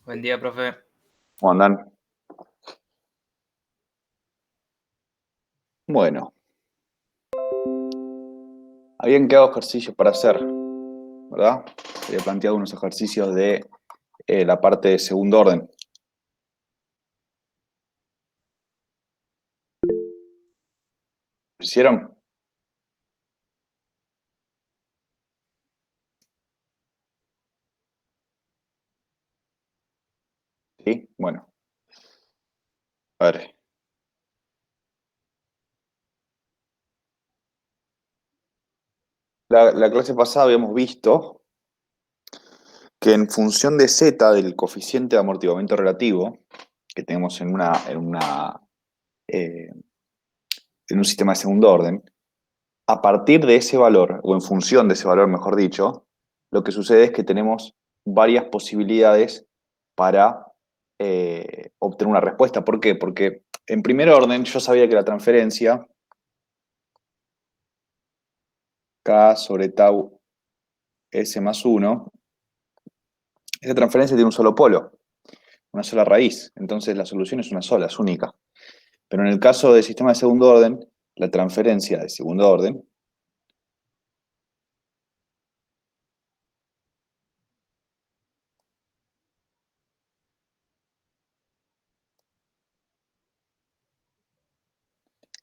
Buen día, profe. ¿Cómo andan? Bueno, habían quedado ejercicios para hacer, ¿verdad? Había planteado unos ejercicios de la parte de segundo orden. ¿Lo hicieron? Sí, bueno, a ver. La clase pasada habíamos visto que en función de z del coeficiente de amortiguamiento relativo que tenemos eh, en un sistema de segundo orden, a partir de ese valor, o en función de ese valor, mejor dicho, lo que sucede es que tenemos varias posibilidades para obtener una respuesta. ¿Por qué? Porque en primer orden yo sabía que la transferencia K sobre tau S más 1, esa transferencia tiene un solo polo, una sola raíz. Entonces la solución es una sola, es única. Pero en el caso del sistema de segundo orden, la transferencia de segundo orden,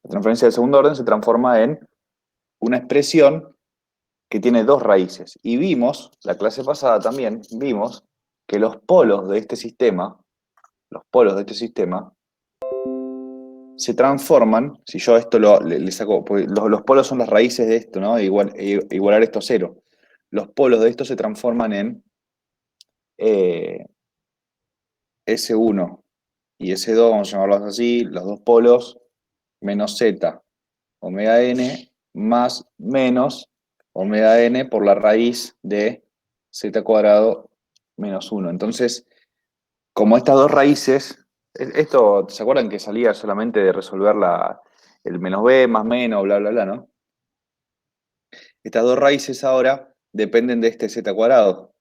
la transferencia de segundo orden se transforma en una expresión que tiene dos raíces. Y vimos, la clase pasada también, vimos que los polos de este sistema, se transforman, si yo esto le saco, porque los polos son las raíces de esto, ¿no? Igualar esto a cero. Los polos de esto se transforman en eh, S1 y S2, vamos a llamarlos así, los dos polos, menos Z, omega n, más menos omega n por la raíz de z cuadrado menos 1. Entonces, como estas dos raíces, esto, ¿se acuerdan que salía solamente de resolver el menos b más menos, bla, bla, bla, ¿no? Estas dos raíces ahora dependen de este z cuadrado,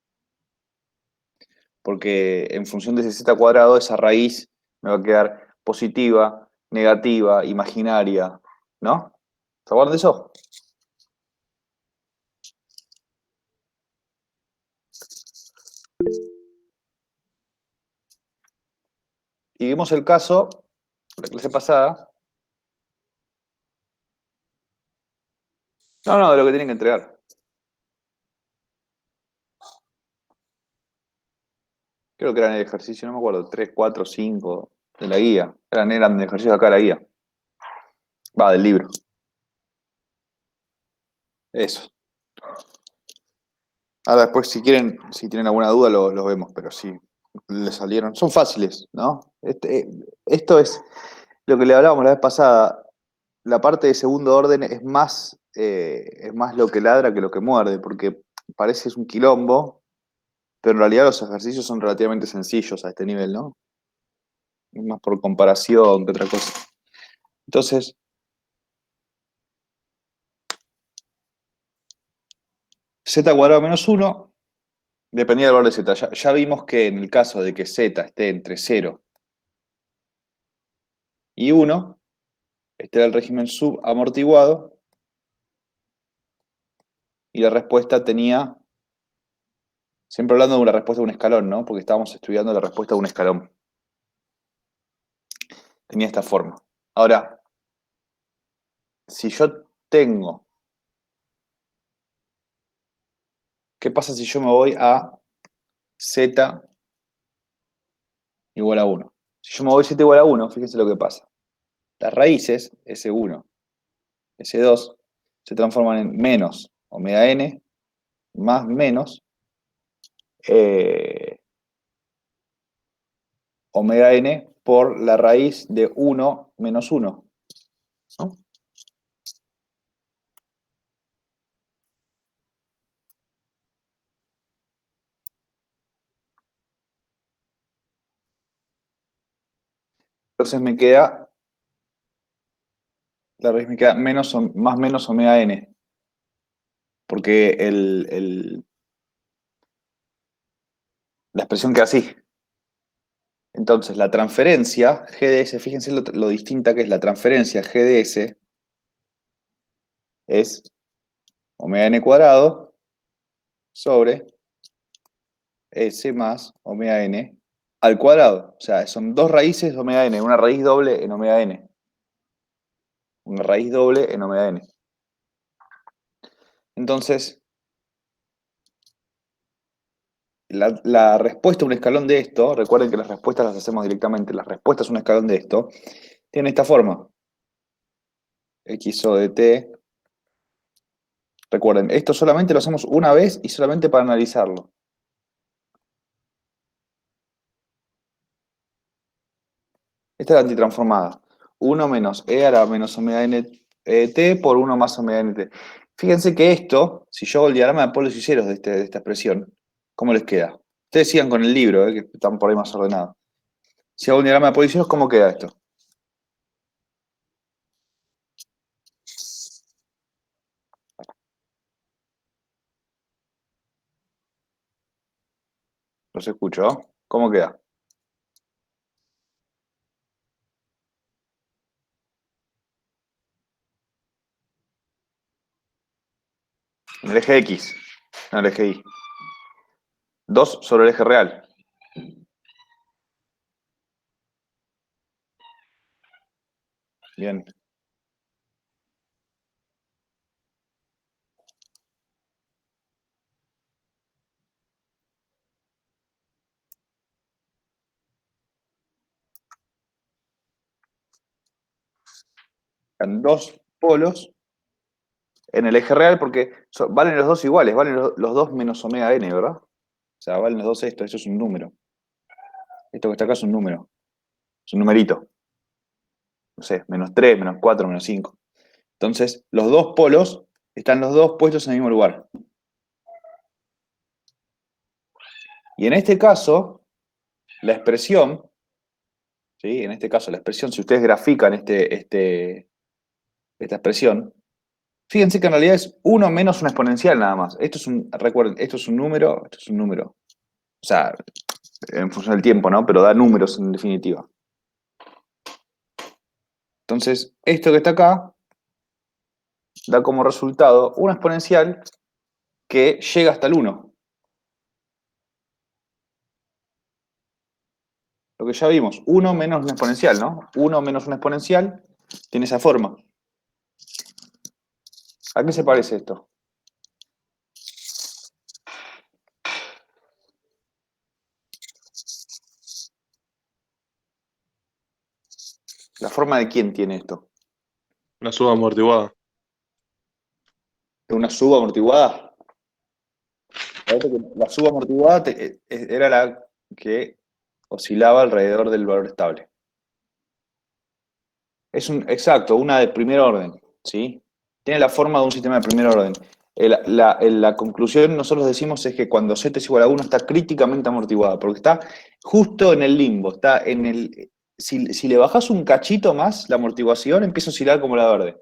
porque en función de ese z cuadrado, esa raíz me va a quedar positiva, negativa, imaginaria, ¿no? ¿Se acuerdan de eso? Y vimos el caso, la clase pasada. No, no, de lo que tienen que entregar. Creo que eran el ejercicio, no me acuerdo, 3, 4, 5 de la guía. Eran de ejercicio acá de la guía. Va, del libro. Eso. Ahora después, si quieren, si tienen alguna duda, lo vemos, pero sí, le salieron. Son fáciles, ¿no? Esto es lo que le hablábamos la vez pasada. La parte de segundo orden es más lo que ladra que lo que muerde, porque parece es un quilombo, pero en realidad los ejercicios son relativamente sencillos a este nivel, ¿no? Es más por comparación que otra cosa. Entonces, z cuadrado menos 1 dependía del valor de z. Ya vimos que en el caso de que z esté entre 0 y 1, este era el régimen subamortiguado y la respuesta tenía, siempre hablando de una respuesta de un escalón, ¿no? Porque estábamos estudiando la respuesta de un escalón. Tenía esta forma. Ahora, si yo tengo, ¿qué pasa si yo me voy a z igual a 1? Si yo me voy a z igual a 1, fíjense lo que pasa. Las raíces, S1, S2, se transforman en menos omega n más menos eh, omega n por la raíz de 1 menos 1, ¿no? Entonces la raíz me queda más menos omega n, porque la expresión queda así. Entonces, la transferencia GDS, fíjense lo distinta que es la transferencia GDS, es omega n cuadrado sobre S más omega n al cuadrado. O sea, son dos raíces de omega n, una raíz doble en omega n. Una raíz doble en omega n. Entonces, la respuesta a un escalón de esto, recuerden que las respuestas las hacemos directamente, las respuestas a un escalón de esto, tiene esta forma. XO de t. Recuerden, esto solamente lo hacemos una vez y solamente para analizarlo. Esta es la antitransformada. 1 menos e a la menos omega n t por 1 más omega n t. Fíjense que esto, si yo hago el diagrama de polos y ceros de esta expresión, ¿cómo les queda? Ustedes sigan con el libro, que están por ahí más ordenados. Si hago un diagrama de polos y ceros, ¿cómo queda esto? Los escucho. ¿Cómo queda? En el eje X, no en el eje Y. 2 sobre el eje real. Bien. En dos polos en el eje real porque valen los dos iguales, valen los dos menos omega n, ¿verdad? O sea, valen los dos esto es un número. Esto que está acá es un número, es un numerito. No sé, menos 3, menos 4, menos 5. Entonces, los dos polos están los dos puestos en el mismo lugar. Y en este caso, la expresión, ¿sí? En este caso, la expresión, si ustedes grafican esta expresión, fíjense que en realidad es 1 menos una exponencial nada más. Recuerden, esto es un número, esto es un número. O sea, en función del tiempo, ¿no? Pero da números en definitiva. Entonces, esto que está acá da como resultado una exponencial que llega hasta el 1. Lo que ya vimos, 1 menos una exponencial, ¿no? 1 menos una exponencial tiene esa forma. ¿A qué se parece esto? ¿La forma de quién tiene esto? Una suba amortiguada. ¿De una suba amortiguada? La suba amortiguada era la que oscilaba alrededor del valor estable. Exacto, una de primer orden, ¿sí? Tiene la forma de un sistema de primer orden. La conclusión nosotros decimos es que cuando z es igual a 1 está críticamente amortiguada, porque está justo en el limbo, está en el... Si le bajas un cachito más la amortiguación, empieza a oscilar como la verde.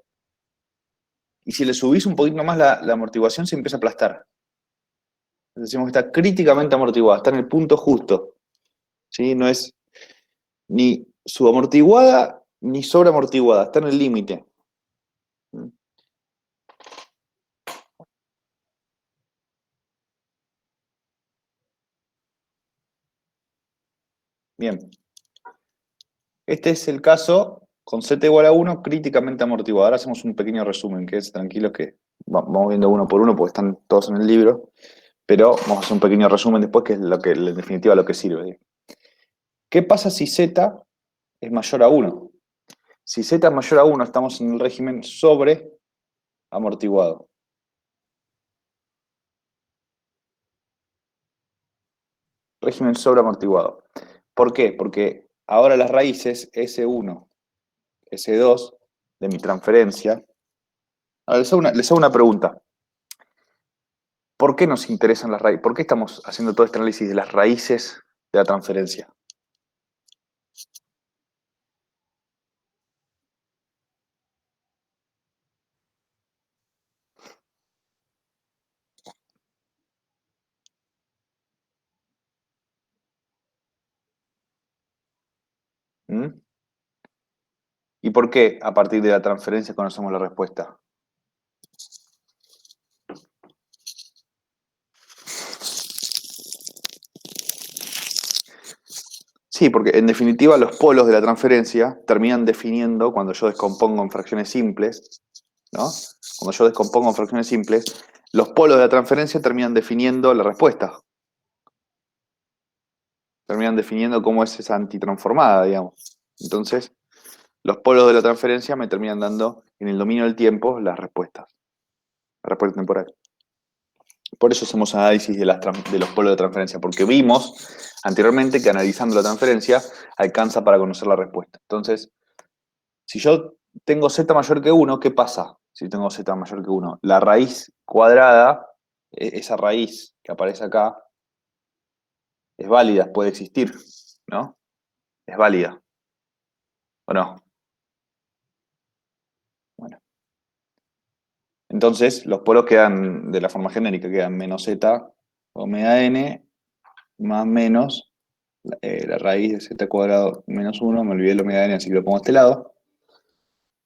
Y si le subís un poquito más la amortiguación, se empieza a aplastar. Decimos que está críticamente amortiguada, está en el punto justo. ¿Sí? No es ni subamortiguada ni sobreamortiguada, está en el límite. Bien. Este es el caso con z igual a 1 críticamente amortiguado. Ahora hacemos un pequeño resumen, que es tranquilo que vamos viendo uno por uno porque están todos en el libro, pero vamos a hacer un pequeño resumen después que es lo que en definitiva lo que sirve. ¿Qué pasa si z es mayor a 1? Si z es mayor a 1 estamos en el régimen sobre amortiguado. Régimen sobre amortiguado. ¿Por qué? Porque ahora las raíces S1, S2 de mi transferencia. Ahora les hago una pregunta. ¿Por qué nos interesan las raíces? ¿Por qué estamos haciendo todo este análisis de las raíces de la transferencia? ¿Mm? ¿Y por qué a partir de la transferencia conocemos la respuesta? Sí, porque en definitiva los polos de la transferencia terminan definiendo, cuando yo descompongo en fracciones simples, ¿no? Cuando yo descompongo en fracciones simples, los polos de la transferencia terminan definiendo la respuesta. Terminan definiendo cómo es esa antitransformada, digamos. Entonces, los polos de la transferencia me terminan dando, en el dominio del tiempo, las respuestas. La respuesta temporal. Por eso hacemos análisis de los polos de transferencia, porque vimos anteriormente que analizando la transferencia alcanza para conocer la respuesta. Entonces, si yo tengo z mayor que 1, ¿qué pasa si tengo z mayor que 1? La raíz cuadrada, esa raíz que aparece acá, es válida, puede existir, ¿no? Es válida, ¿o no? Bueno. Entonces, los polos quedan de la forma genérica, quedan menos z omega n más menos la raíz de z cuadrado menos 1, me olvidé el omega n, así que lo pongo a este lado.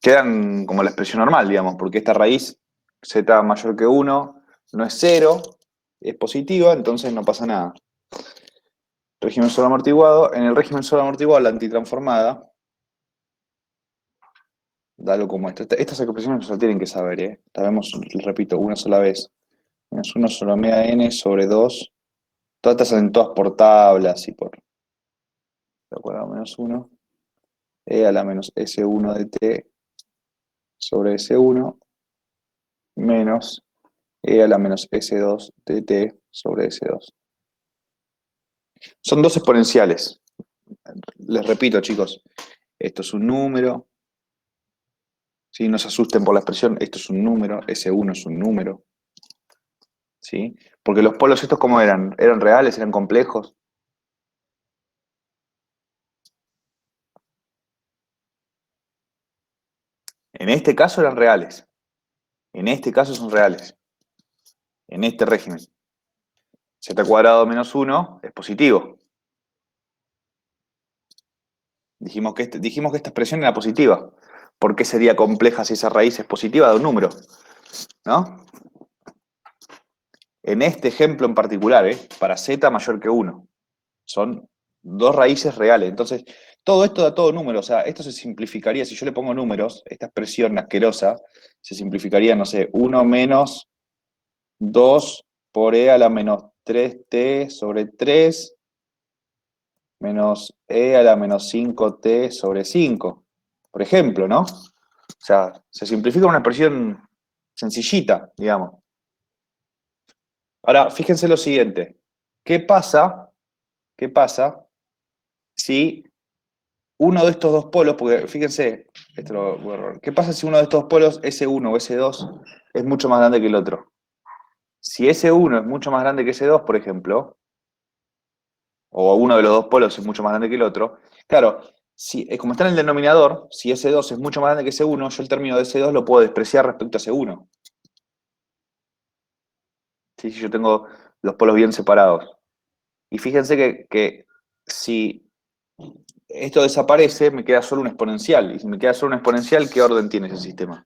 Quedan como la expresión normal, digamos, porque esta raíz z mayor que 1 no es 0, es positiva, entonces no pasa nada. Régimen solo amortiguado. En el régimen solo amortiguado, la antitransformada, da algo como esto. Estas expresiones no se tienen que saber, ¿eh? Las vemos, repito, una sola vez. Menos 1 sobre omega n sobre 2. Todas estas salen todas por tablas y por... ¿De acuerdo? Menos 1. E a la menos S1 de t sobre S1 menos E a la menos S2 de t sobre S2. Son dos exponenciales. Les repito, chicos, esto es un número. ¿Sí? No se asusten por la expresión, esto es un número, S1 es un número. ¿Sí? Porque los polos estos, ¿cómo eran? ¿Eran reales? ¿Eran complejos? En este caso eran reales. En este caso son reales. En este régimen. Z cuadrado menos 1 es positivo. Dijimos que esta expresión era positiva. ¿Por qué sería compleja si esa raíz es positiva de un número? ¿No? En este ejemplo en particular, para z mayor que 1, son dos raíces reales. Entonces, todo esto da todo número. O sea, esto se simplificaría, si yo le pongo números, esta expresión asquerosa, se simplificaría, no sé, 1 menos 2 por e a la menos 3t sobre 3 menos e a la menos 5t sobre 5, por ejemplo, ¿no? O sea, se simplifica una expresión sencillita, digamos. Ahora, fíjense lo siguiente. ¿Qué pasa? ¿Qué pasa si uno de estos dos polos, porque fíjense, esto lo voy a borrar. ¿Qué pasa si uno de estos dos polos, S1 o S2, es mucho más grande que el otro? Si S1 es mucho más grande que S2, por ejemplo, o uno de los dos polos es mucho más grande que el otro, claro, si, como está en el denominador, si S2 es mucho más grande que S1, yo el término de S2 lo puedo despreciar respecto a S1. ¿Sí? Si yo tengo los polos bien separados. Y fíjense que si esto desaparece, me queda solo un exponencial. Y si me queda solo un exponencial, ¿qué orden tiene ese sistema?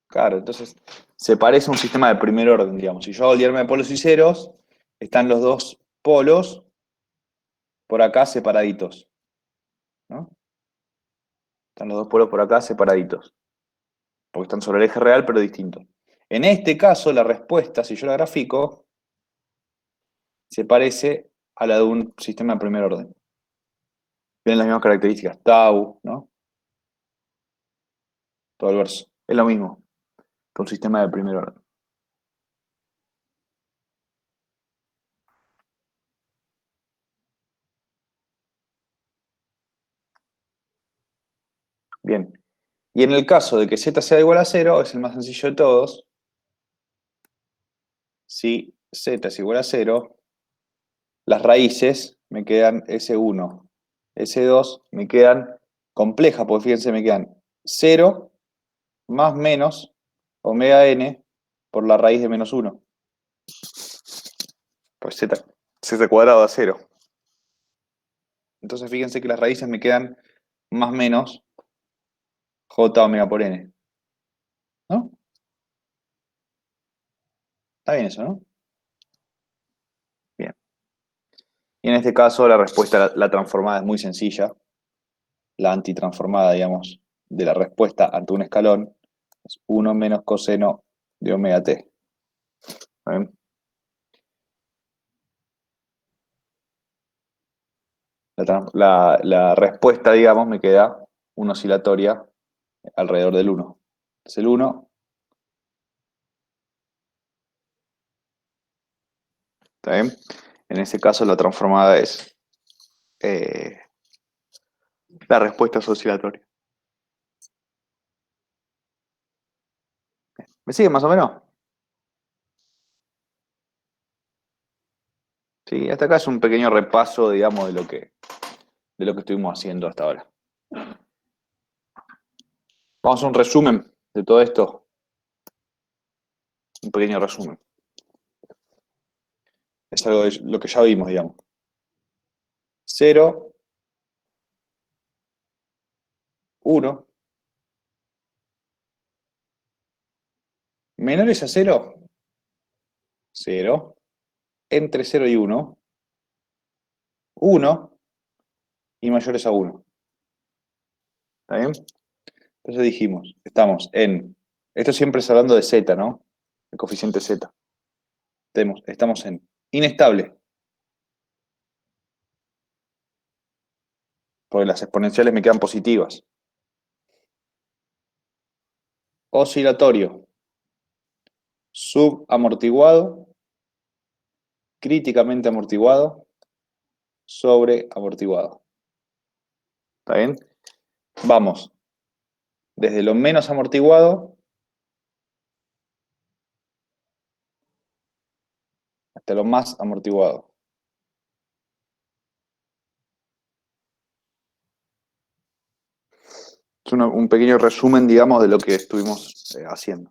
Claro, entonces se parece a un sistema de primer orden, digamos. Si yo hago el diagrama de polos y ceros, están los dos polos por acá separaditos, ¿no? Están los dos polos por acá separaditos, porque están sobre el eje real, pero distintos. En este caso, la respuesta, si yo la grafico, se parece a la de un sistema de primer orden. Tienen las mismas características, tau, ¿no? Todo el verso. Es lo mismo que un sistema de primer orden. Bien. Y en el caso de que z sea igual a 0, es el más sencillo de todos. Si z es igual a 0, las raíces me quedan S1, S2, me quedan complejas, porque fíjense, me quedan 0 más menos omega n por la raíz de menos 1. Pues z cuadrado da 0. Entonces fíjense que las raíces me quedan más menos j omega por n. ¿No? Está bien eso, ¿no? Bien. Y en este caso la respuesta, la transformada es muy sencilla. La antitransformada, digamos, de la respuesta ante un escalón es 1 menos coseno de omega t. ¿Bien? La respuesta, digamos, me queda una oscilatoria alrededor del 1. Entonces el 1, ¿está bien? En ese caso la transformada es la respuesta es oscilatoria. ¿Me sigue más o menos? Sí, hasta acá es un pequeño repaso, digamos, de lo que estuvimos haciendo hasta ahora. Vamos a hacer un resumen de todo esto. Un pequeño resumen. Es algo de lo que ya vimos, digamos. 0, 1. Menores a 0, 0. Entre 0 y 1, 1. Y mayores a 1. ¿Está bien? Entonces dijimos, estamos en... Esto siempre es hablando de z, ¿no? El coeficiente z. Estamos en inestable, porque las exponenciales me quedan positivas. Oscilatorio, subamortiguado, críticamente amortiguado, sobreamortiguado. ¿Está bien? Vamos desde lo menos amortiguado hasta lo más amortiguado. Es un pequeño resumen, digamos, de lo que estuvimos haciendo.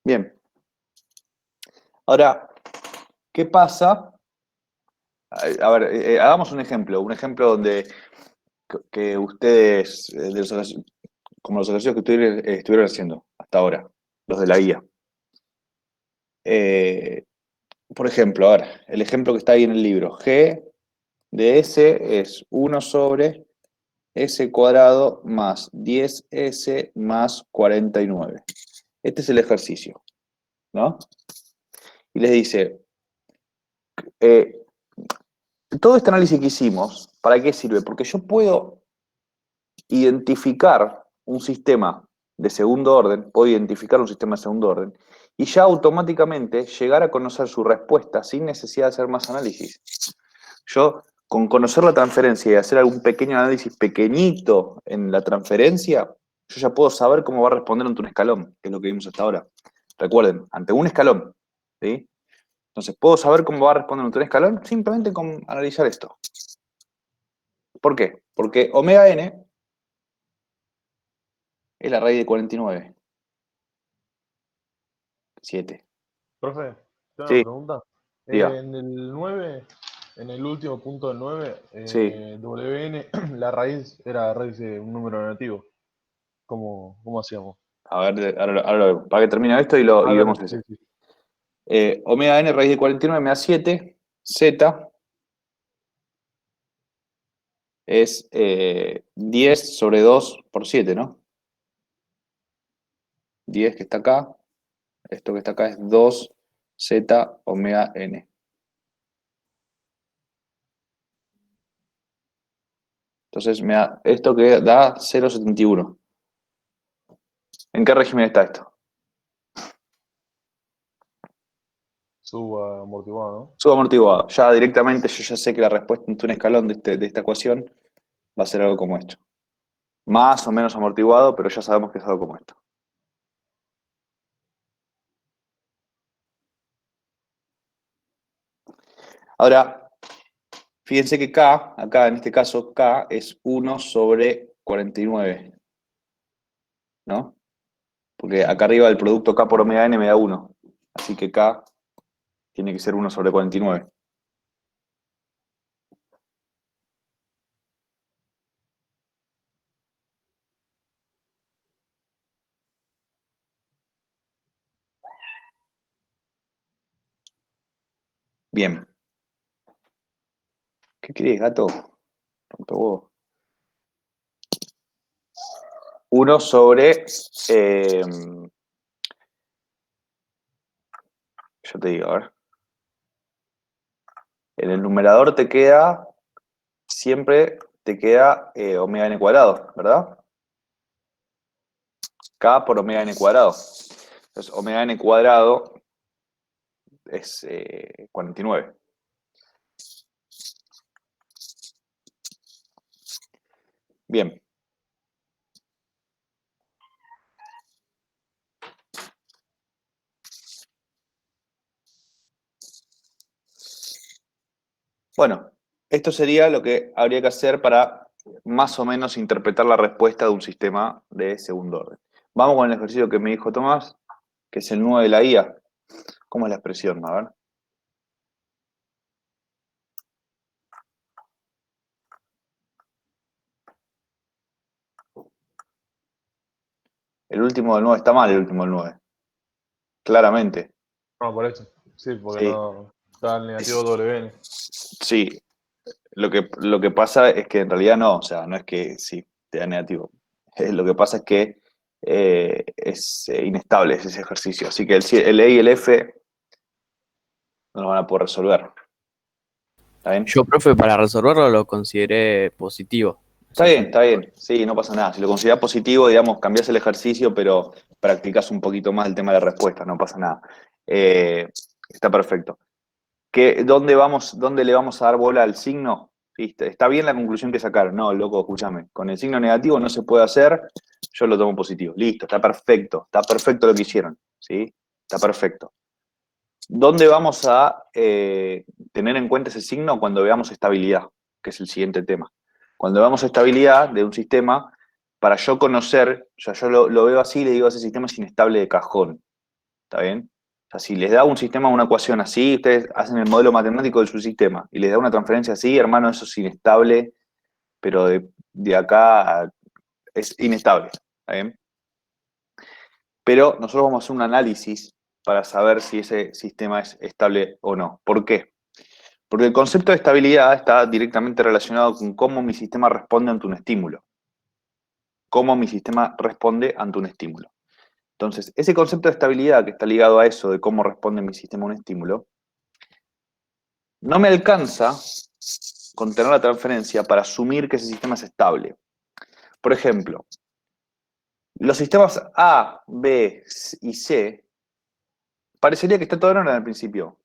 Bien. Ahora, ¿qué pasa? A ver, hagamos un ejemplo donde que ustedes, como los ejercicios que estuvieron haciendo hasta ahora, los de la guía. Por ejemplo, a ver, el ejemplo que está ahí en el libro. G de S es 1 sobre S cuadrado más 10S más 49. Este es el ejercicio, ¿no? Y les dice, eh, todo este análisis que hicimos, ¿para qué sirve? Porque yo puedo identificar un sistema de segundo orden, puedo identificar un sistema de segundo orden, y ya automáticamente llegar a conocer su respuesta sin necesidad de hacer más análisis. Yo, con conocer la transferencia y hacer algún pequeño análisis pequeñito en la transferencia, yo ya puedo saber cómo va a responder ante un escalón, que es lo que vimos hasta ahora. Recuerden, ante un escalón, ¿sí? Entonces, ¿puedo saber cómo va a responder ante un escalón? Simplemente con analizar esto. ¿Por qué? Porque omega n es la raíz de 49. 7. Profe, tengo una Sí, pregunta. diga. En el 9, en el último punto del 9, Sí. WN, la raíz era raíz de un número negativo. ¿Cómo hacíamos? A ver, ahora lo vemos. Para que termine esto A y ver, vemos sí, ese. sí. Omega n raíz de 49 me da 7. Z es 10 sobre 2 por 7, ¿no? 10 que está acá. Esto que está acá es 2z omega n. Entonces me da esto que da 0,71. ¿En qué régimen está esto? Subamortiguado, ¿no? Subamortiguado. Ya directamente yo ya sé que la respuesta ante un escalón de esta ecuación va a ser algo como esto. Más o menos amortiguado, pero ya sabemos que es algo como esto. Ahora, fíjense que K, acá en este caso K es 1 sobre 49, ¿no? Porque acá arriba el producto K por omega n me da 1. Así que K tiene que ser 1 sobre 49. Bien. ¿Qué querés, gato? Rompehuevo. 1 sobre... yo te digo, a ver. En el numerador te queda... Siempre te queda omega n cuadrado, ¿verdad? K por omega n cuadrado. Entonces, omega n cuadrado es 49. Bien. Bueno, esto sería lo que habría que hacer para más o menos interpretar la respuesta de un sistema de segundo orden. Vamos con el ejercicio que me dijo Tomás, que es el 9 de la guía. ¿Cómo es la expresión? A ver. El último del 9 está mal, el último del 9. Claramente. No, por eso. Sí, porque Sí. no está el negativo WN. Sí. Lo que pasa es que en realidad no, o sea, no es que sí, te da negativo. Lo que pasa es que es inestable ese ejercicio. Así que el E y el F no lo van a poder resolver. ¿Está bien? Yo, profe, para resolverlo lo consideré positivo. Está Ese bien, está ejemplo. bien. Sí, no pasa nada. Si lo consideras positivo, digamos, cambias el ejercicio, pero practicas un poquito más el tema de la respuesta, no pasa nada. Está perfecto. ¿Dónde le vamos a dar bola al signo? Sí, está bien la conclusión que sacaron. No, loco, escúchame. Con el signo negativo no se puede hacer, yo lo tomo positivo. Listo, está perfecto lo que hicieron. ¿Sí? Está perfecto. ¿Dónde vamos a tener en cuenta ese signo? Cuando veamos estabilidad, que es el siguiente tema. Cuando veamos estabilidad de un sistema, para yo conocer, o sea, yo lo veo así y le digo, ese sistema es inestable de cajón. ¿Está bien? O sea, si les da un sistema, una ecuación así, ustedes hacen el modelo matemático de su sistema y les da una transferencia así, hermano, eso es inestable, pero de acá es inestable. ¿Está bien? Pero nosotros vamos a hacer un análisis para saber si ese sistema es estable o no. ¿Por qué? Porque el concepto de estabilidad está directamente relacionado con cómo mi sistema responde ante un estímulo. Cómo mi sistema responde ante un estímulo. Entonces, ese concepto de estabilidad que está ligado a eso, de cómo responde mi sistema a un estímulo, no me alcanza con tener la transferencia para asumir que ese sistema es estable. Por ejemplo, los sistemas A, B y C parecería que está todo en orden al principio,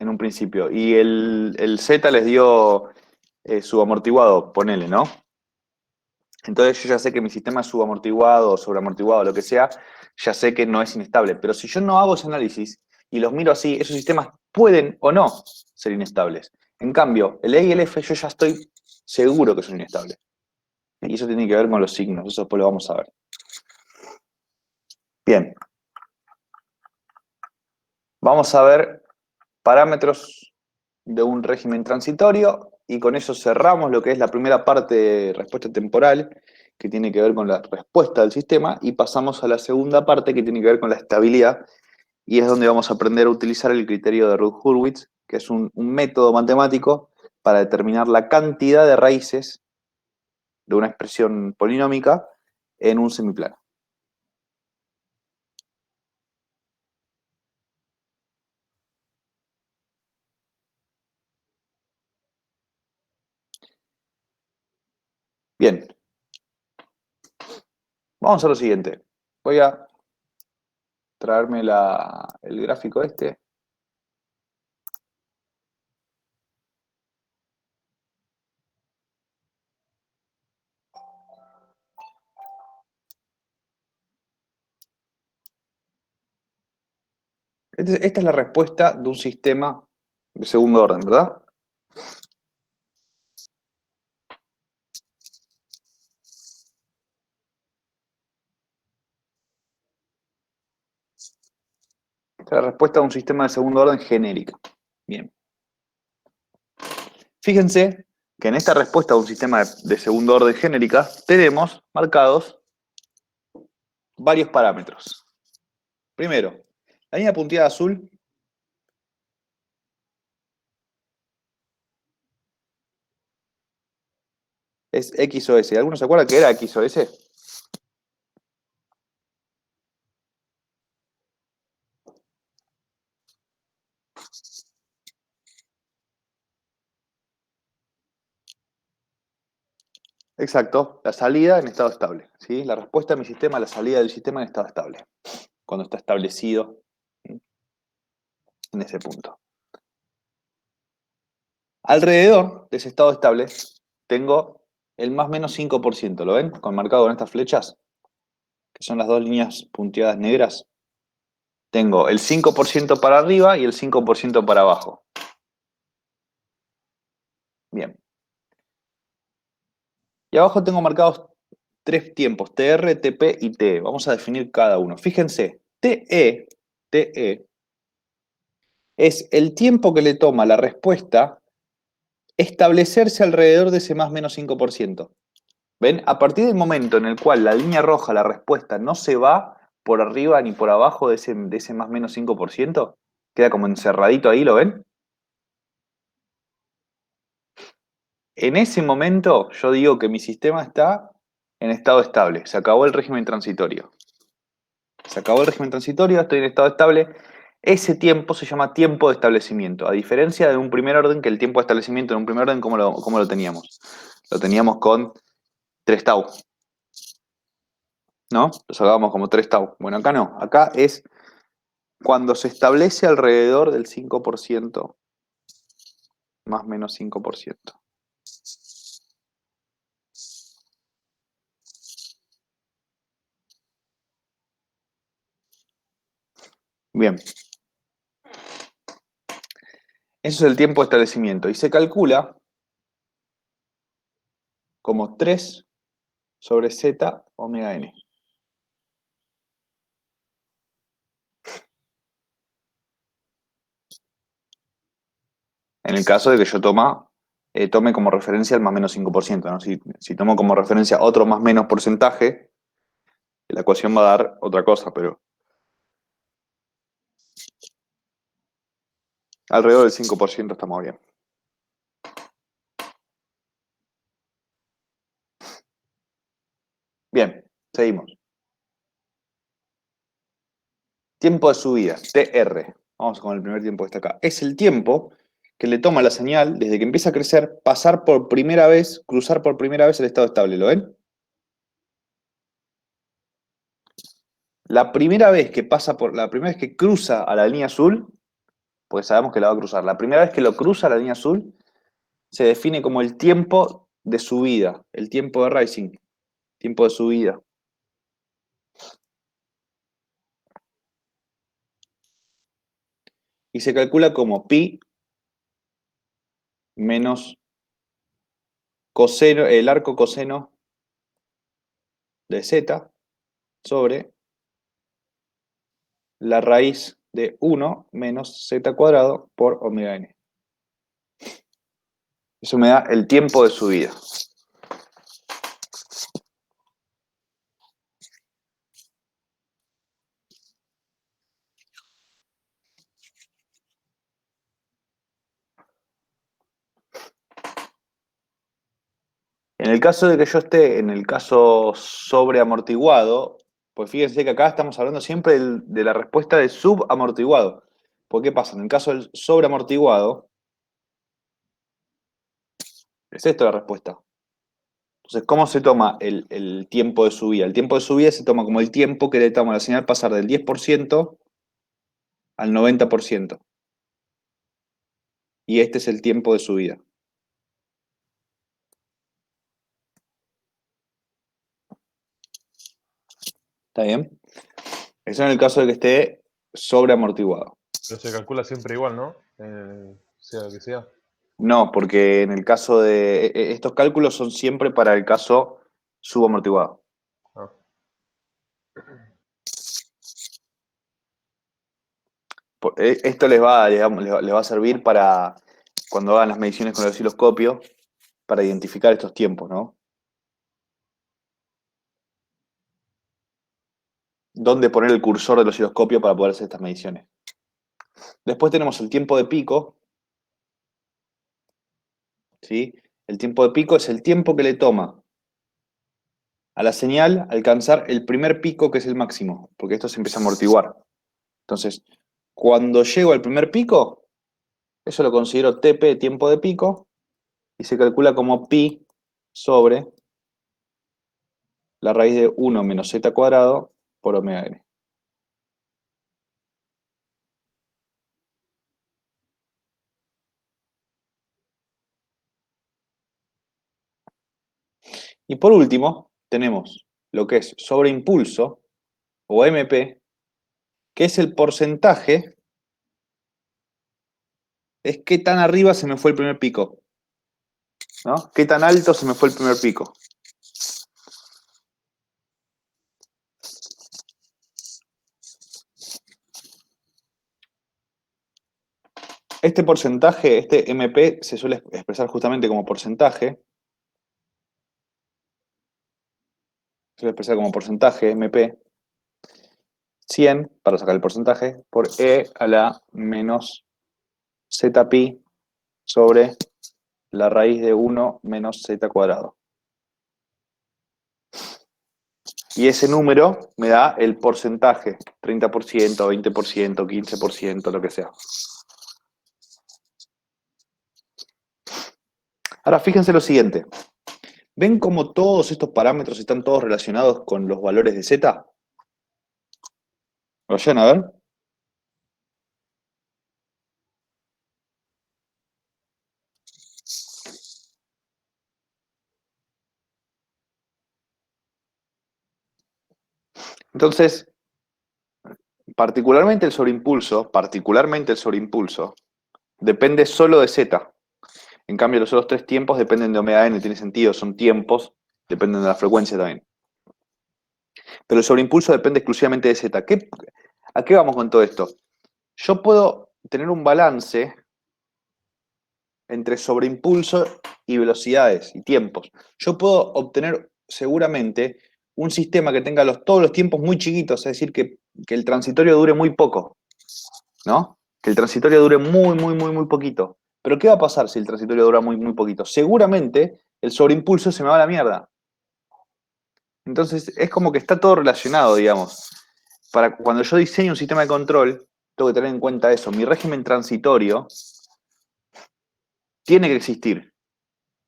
en un principio, y el Z les dio subamortiguado, ponele, ¿no? Entonces yo ya sé que mi sistema es subamortiguado o sobreamortiguado, lo que sea, ya sé que no es inestable. Pero si yo no hago ese análisis y los miro así, esos sistemas pueden o no ser inestables. En cambio, el E y el F yo ya estoy seguro que son inestables. Y eso tiene que ver con los signos, eso después lo vamos a ver. Bien. Vamos a ver parámetros de un régimen transitorio y con eso cerramos lo que es la primera parte de respuesta temporal, que tiene que ver con la respuesta del sistema, y pasamos a la segunda parte que tiene que ver con la estabilidad, y es donde vamos a aprender a utilizar el criterio de Routh-Hurwitz, que es un método matemático para determinar la cantidad de raíces de una expresión polinómica en un semiplano. Bien, vamos a hacer lo siguiente. Voy a traerme el gráfico este. Esta es la respuesta de un sistema de segundo orden, ¿verdad? Esta es la respuesta a un sistema de segundo orden genérica. Bien. Fíjense que en esta respuesta a un sistema de segundo orden genérica tenemos marcados varios parámetros. Primero, la línea punteada azul es X o S. ¿Alguno se acuerda que era X o S? Exacto, la salida en estado estable. ¿Sí? La respuesta de mi sistema, la salida del sistema en estado estable. Cuando está establecido en ese punto. Alrededor de ese estado estable tengo el más menos 5%. ¿Lo ven? Marcado con estas flechas, que son las dos líneas punteadas negras. Tengo el 5% para arriba y el 5% para abajo. Bien. Y abajo tengo marcados tres tiempos, TR, TP y TE. Vamos a definir cada uno. Fíjense, TE es el tiempo que le toma la respuesta establecerse alrededor de ese más menos 5%. ¿Ven? A partir del momento en el cual la línea roja, la respuesta, no se va por arriba ni por abajo de ese más menos 5%, queda como encerradito ahí, ¿lo ven? En ese momento yo digo que mi sistema está en estado estable. Se acabó el régimen transitorio. Se acabó el régimen transitorio, estoy en estado estable. Ese tiempo se llama tiempo de establecimiento. A diferencia de un primer orden, que el tiempo de establecimiento en un primer orden, ¿cómo lo teníamos? Lo teníamos con 3 tau. ¿No? Lo sacábamos como 3 tau. Bueno, acá no. Acá es cuando se establece alrededor del 5%, más o menos 5%. Bien. Eso es el tiempo de establecimiento. Y se calcula como 3 sobre z omega n. En el caso de que yo tome como referencia el más menos 5%, ¿no? Si tomo como referencia otro más menos porcentaje, la ecuación va a dar otra cosa, pero alrededor del 5% estamos bien. Bien, seguimos. Tiempo de subida, TR. Vamos con el primer tiempo que está acá. Es el tiempo que le toma la señal, desde que empieza a crecer, pasar por primera vez, cruzar por primera vez el estado estable. ¿Lo ven? La primera vez que cruza a la línea azul, pues sabemos que la va a cruzar. La primera vez que lo cruza la línea azul, se define como el tiempo de subida, el tiempo de rising, tiempo de subida. Y se calcula como pi menos coseno, el arco coseno de z sobre la raíz de 1 menos z cuadrado por omega n. Eso me da el tiempo de subida. En el caso de que yo esté en el caso sobreamortiguado, pues fíjense que acá estamos hablando siempre de la respuesta de subamortiguado. ¿Por qué pasa? En el caso del sobreamortiguado, es esto la respuesta. Entonces, ¿cómo se toma el tiempo de subida? El tiempo de subida se toma como el tiempo que le toma a la señal pasar del 10% al 90%. Y este es el tiempo de subida. ¿Está bien? Eso en el caso de que esté sobreamortiguado. Pero se calcula siempre igual, ¿no? Sea lo que sea. No, porque en el caso de... estos cálculos son siempre para el caso subamortiguado. Ah. Esto les va, digamos, les va a servir para cuando hagan las mediciones con el osciloscopio, para identificar estos tiempos, ¿no? Dónde poner el cursor del osciloscopio para poder hacer estas mediciones. Después tenemos el tiempo de pico, ¿sí? El tiempo de pico es el tiempo que le toma a la señal alcanzar el primer pico, que es el máximo, porque esto se empieza a amortiguar. Entonces, cuando llego al primer pico, eso lo considero TP, tiempo de pico, y se calcula como pi sobre la raíz de 1 menos z cuadrado por omega n. Y por último, tenemos lo que es sobreimpulso, o MP, que es el porcentaje, es qué tan arriba se me fue el primer pico, ¿no? Qué tan alto se me fue el primer pico. Este porcentaje, este MP, se suele expresar justamente como porcentaje. Se suele expresar como porcentaje, MP, 100, para sacar el porcentaje, por E a la menos ZPi sobre la raíz de 1 menos z cuadrado. Y ese número me da el porcentaje, 30%, 20%, 15%, lo que sea. Ahora, fíjense lo siguiente. ¿Ven cómo todos estos parámetros están todos relacionados con los valores de z? Vayan a ver. Entonces, particularmente el sobreimpulso, depende solo de z. En cambio, los otros tres tiempos dependen de omega n, tiene sentido, son tiempos, dependen de la frecuencia también. Pero el sobreimpulso depende exclusivamente de z. ¿A qué vamos con todo esto? Yo puedo tener un balance entre sobreimpulso y velocidades y tiempos. Yo puedo obtener seguramente un sistema que tenga todos los tiempos muy chiquitos, es decir, que el transitorio dure muy poco, ¿no? Que el transitorio dure muy poquito. Pero ¿qué va a pasar si el transitorio dura muy poquito? Seguramente el sobreimpulso se me va a la mierda. Entonces es como que está todo relacionado, digamos. Para cuando yo diseño un sistema de control, tengo que tener en cuenta eso. Mi régimen transitorio tiene que existir.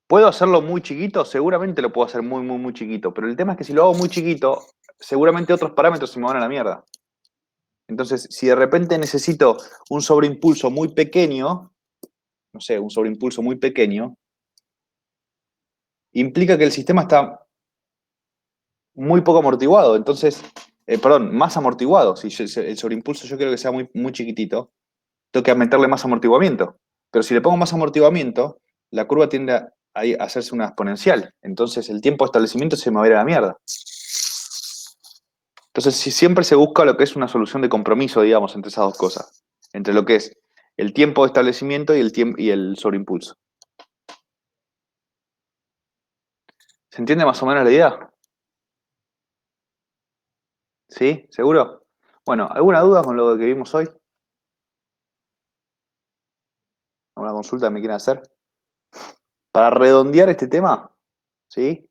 ¿Puedo hacerlo muy chiquito? Seguramente lo puedo hacer muy chiquito. Pero el tema es que si lo hago muy chiquito, seguramente otros parámetros se me van a la mierda. Entonces, si de repente necesito un sobreimpulso muy pequeño, no sé, un sobreimpulso muy pequeño, implica que el sistema está muy poco amortiguado. Entonces, perdón, más amortiguado. Si el sobreimpulso yo quiero que sea muy chiquitito, tengo que meterle más amortiguamiento. Pero si le pongo más amortiguamiento, la curva tiende a hacerse una exponencial. Entonces el tiempo de establecimiento se me va a ir a la mierda. Entonces siempre se busca lo que es una solución de compromiso, digamos, entre esas dos cosas. Entre lo que es el tiempo de establecimiento y el sobreimpulso. ¿Se entiende más o menos la idea? ¿Sí? ¿Seguro? Bueno, ¿alguna duda con lo que vimos hoy? ¿Alguna consulta que me quieran hacer? Para redondear este tema, ¿sí?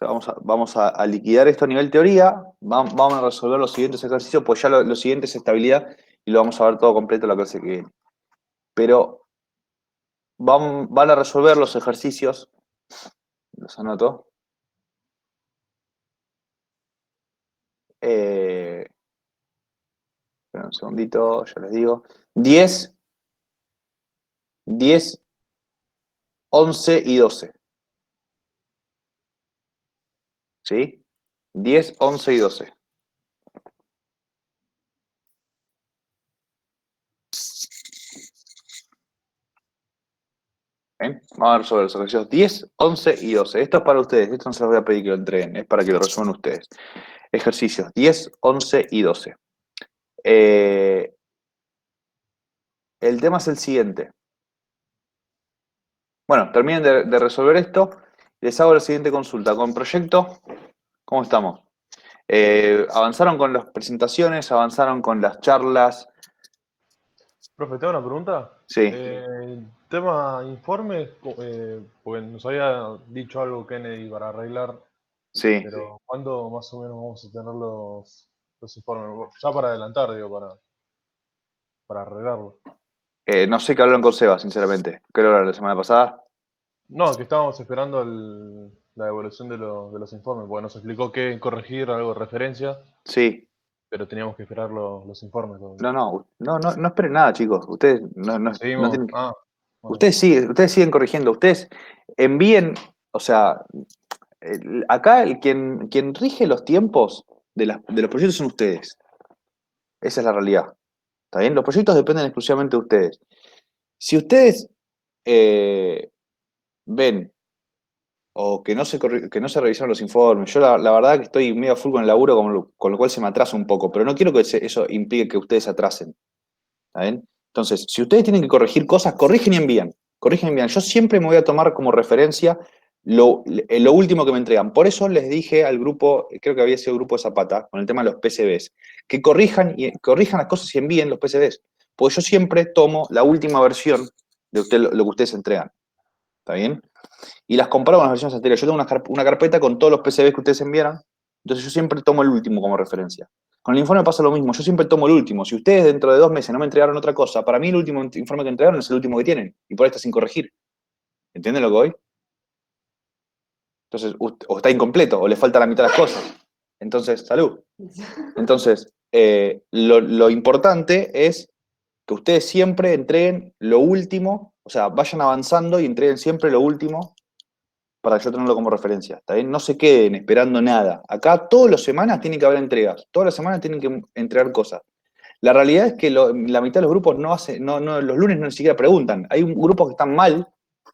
O sea, vamos a liquidar esto a nivel teoría, vamos a resolver los siguientes ejercicios, pues ya lo siguiente es estabilidad y lo vamos a ver todo completo la clase que viene. Pero van a resolver los ejercicios, los anoto. Espera un segundito, ya les digo. 10, 11 y 12. ¿Sí? 10, 11 y 12. ¿Bien? Vamos a resolver los ejercicios 10, 11 y 12. Esto es para ustedes, esto no se los voy a pedir que lo entreguen, es para que lo resuelvan ustedes. Ejercicios 10, 11 y 12. el tema es el siguiente. Bueno, terminen de resolver esto. Les hago la siguiente consulta. Con proyecto, ¿cómo estamos? ¿Avanzaron con las presentaciones? ¿Avanzaron con las charlas? Profe, ¿te hago una pregunta? Sí, Tema informes, porque nos había dicho algo Kennedy para arreglar, sí. pero ¿cuándo más o menos vamos a tener los informes? Ya para adelantar, digo, para arreglarlo. No sé qué hablaron con Seba, sinceramente. ¿Qué hablaron la semana pasada? No, que estábamos esperando la devolución de los informes, porque nos explicó qué corregir, algo de referencia, Sí. pero teníamos que esperar los informes todavía. No esperen nada, chicos. Ustedes no Seguimos. tienen que- Ah, bueno. Ustedes siguen corrigiendo. Ustedes envíen, o sea, acá quien rige los tiempos de los proyectos son ustedes. Esa es la realidad. ¿Está bien? Los proyectos dependen exclusivamente de ustedes. Si ustedes ven o que no se revisaron los informes, yo la verdad que estoy medio a full con el laburo, con lo cual se me atrasa un poco, pero no quiero que eso implique que ustedes se atrasen. ¿Está bien? Entonces, si ustedes tienen que corregir cosas, corrigen y envían. Corrigen y envían. Yo siempre me voy a tomar como referencia lo último que me entregan. Por eso les dije al grupo, creo que había sido el grupo de Zapata, con el tema de los PCBs, que corrijan las cosas y envíen los PCBs. Porque yo siempre tomo la última versión de lo que ustedes entregan. ¿Está bien? Y las comparo con las versiones anteriores. Yo tengo una carpeta con todos los PCBs que ustedes enviaron, entonces yo siempre tomo el último como referencia. Con el informe pasa lo mismo, yo siempre tomo el último. Si ustedes dentro de 2 meses no me entregaron otra cosa, para mí el último informe que entregaron es el último que tienen, y por ahí está sin corregir. ¿Entienden lo que voy? Entonces, o está incompleto, o le falta la mitad de las cosas. Entonces, salud. Entonces, lo importante es que ustedes siempre entreguen lo último, o sea, vayan avanzando y entreguen siempre lo último para yo tenerlo como referencia. ¿Está bien? No se queden esperando nada. Acá todas las semanas tienen que haber entregas. Todas las semanas tienen que entregar cosas. La realidad es que la mitad de los grupos los lunes no ni siquiera preguntan. Hay grupos que están mal,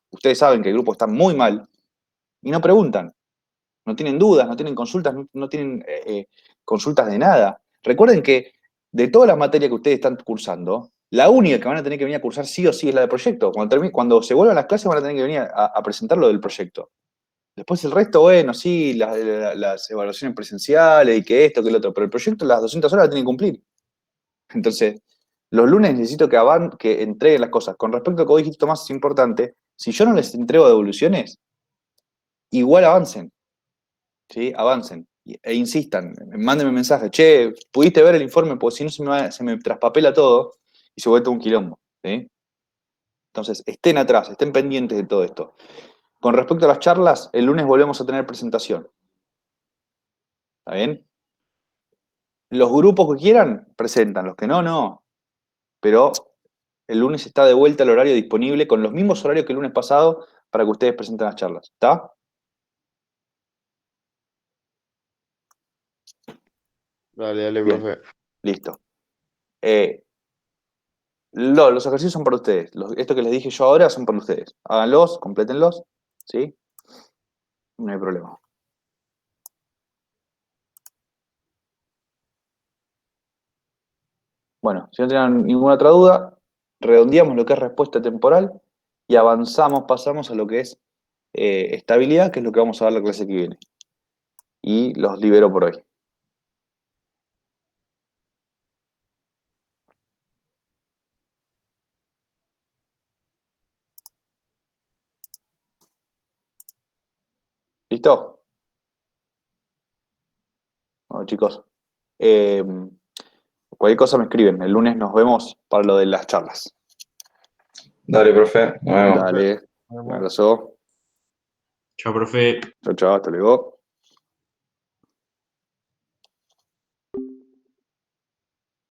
ustedes saben que el grupo está muy mal, y no preguntan. No tienen dudas, no tienen consultas, no tienen consultas de nada. Recuerden que de todas las materias que ustedes están cursando, la única que van a tener que venir a cursar sí o sí es la del proyecto. Cuando se vuelvan las clases van a tener que venir a presentar lo del proyecto. Después el resto, bueno, sí, las evaluaciones presenciales y que esto, que el otro, pero el proyecto, las 200 horas las tienen que cumplir. Entonces, los lunes necesito que entreguen las cosas. Con respecto a lo que vos dijiste, Tomás, es importante, si yo no les entrego devoluciones, igual avancen, ¿sí? Avancen e insistan, mándenme mensaje, che, ¿pudiste ver el informe? Porque si no se me traspapela todo y se vuelve un quilombo, ¿sí? Entonces, estén atrás, estén pendientes de todo esto. Con respecto a las charlas, el lunes volvemos a tener presentación. ¿Está bien? Los grupos que quieran, presentan. Los que no, no. Pero el lunes está de vuelta el horario disponible con los mismos horarios que el lunes pasado para que ustedes presenten las charlas. ¿Está? Dale, Bien. profe. Listo. Los ejercicios son para ustedes. Esto que les dije yo ahora son para ustedes. Háganlos, complétenlos. ¿Sí? No hay problema. Bueno, si no tienen ninguna otra duda, redondeamos lo que es respuesta temporal y pasamos a lo que es estabilidad, que es lo que vamos a ver la clase que viene. Y los libero por hoy. ¿Listo? Bueno, chicos, cualquier cosa me escriben. El lunes nos vemos para lo de las charlas. Dale, profe. Nos vemos. Dale, un abrazo. Chao, profe. Chao, chao, hasta luego.